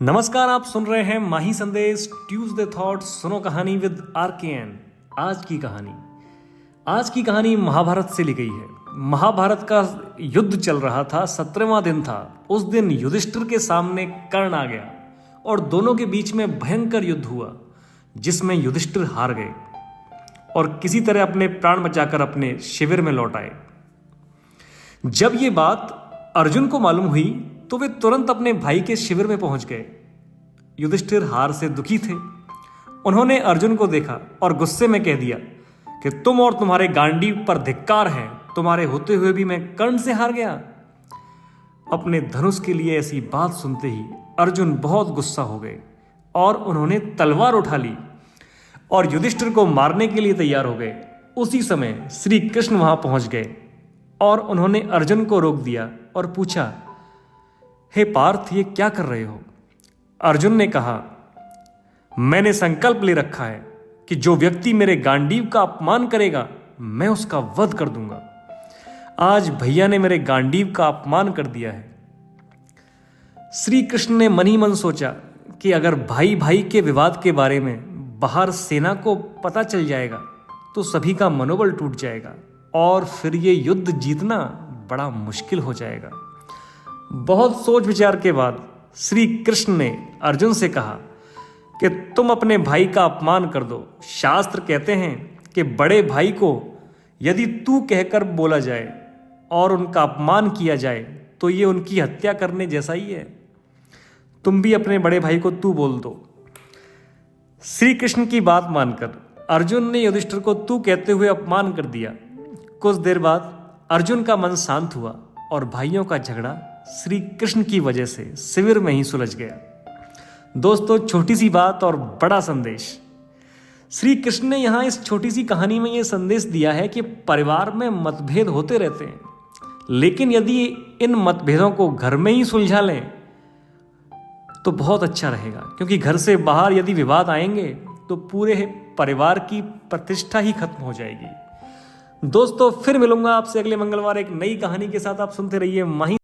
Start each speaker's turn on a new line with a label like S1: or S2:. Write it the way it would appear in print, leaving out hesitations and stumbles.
S1: नमस्कार, आप सुन रहे हैं माही संदेश ट्यूसडे थॉट्स। सुनो कहानी विद RKN। आज की कहानी महाभारत से ली गई है। महाभारत का युद्ध चल रहा था, 17वां दिन था। उस दिन युधिष्ठिर के सामने कर्ण आ गया और दोनों के बीच में भयंकर युद्ध हुआ, जिसमें युधिष्ठिर हार गए और किसी तरह अपने प्राण बचाकर अपने शिविर में लौट आए। जब ये बात अर्जुन को मालूम हुई तो वे तुरंत अपने भाई के शिविर में पहुंच गए। युधिष्ठिर हार से दुखी थे। उन्होंने अर्जुन को देखा और गुस्से में कह दिया कि तुम और तुम्हारे गांडीव पर धिक्कार है। तुम्हारे होते हुए भी मैं कर्ण से हार गया। अपने धनुष के लिए ऐसी बात सुनते ही अर्जुन बहुत गुस्सा हो गए और उन्होंने तलवार उठा ली और युधिष्ठिर को मारने के लिए तैयार हो गए। उसी समय श्री कृष्ण वहां पहुंच गए और उन्होंने अर्जुन को रोक दिया और पूछा, हे पार्थ, ये क्या कर रहे हो? अर्जुन ने कहा, मैंने संकल्प ले रखा है कि जो व्यक्ति मेरे गांडीव का अपमान करेगा मैं उसका वध कर दूंगा। आज भैया ने मेरे गांडीव का अपमान कर दिया है। श्री कृष्ण ने मन ही मन सोचा कि अगर भाई भाई के विवाद के बारे में बाहर सेना को पता चल जाएगा तो सभी का मनोबल टूट जाएगा और फिर ये युद्ध जीतना बड़ा मुश्किल हो जाएगा। बहुत सोच विचार के बाद श्री कृष्ण ने अर्जुन से कहा कि तुम अपने भाई का अपमान कर दो। शास्त्र कहते हैं कि बड़े भाई को यदि तू कहकर बोला जाए और उनका अपमान किया जाए तो ये उनकी हत्या करने जैसा ही है। तुम भी अपने बड़े भाई को तू बोल दो। श्री कृष्ण की बात मानकर अर्जुन ने युधिष्ठिर को तू कहते हुए अपमान कर दिया। कुछ देर बाद अर्जुन का मन शांत हुआ और भाइयों का झगड़ा श्री कृष्ण की वजह से शिविर में ही सुलझ गया। दोस्तों, छोटी सी बात और बड़ा संदेश। श्री कृष्ण ने यहां इस छोटी सी कहानी में यह संदेश दिया है कि परिवार में मतभेद होते रहते हैं, लेकिन यदि इन मतभेदों को घर में ही सुलझा लें तो बहुत अच्छा रहेगा, क्योंकि घर से बाहर यदि विवाद आएंगे तो पूरे परिवार की प्रतिष्ठा ही खत्म हो जाएगी। दोस्तों, फिर मिलूंगा आपसे अगले मंगलवार एक नई कहानी के साथ। आप सुनते रहिए माही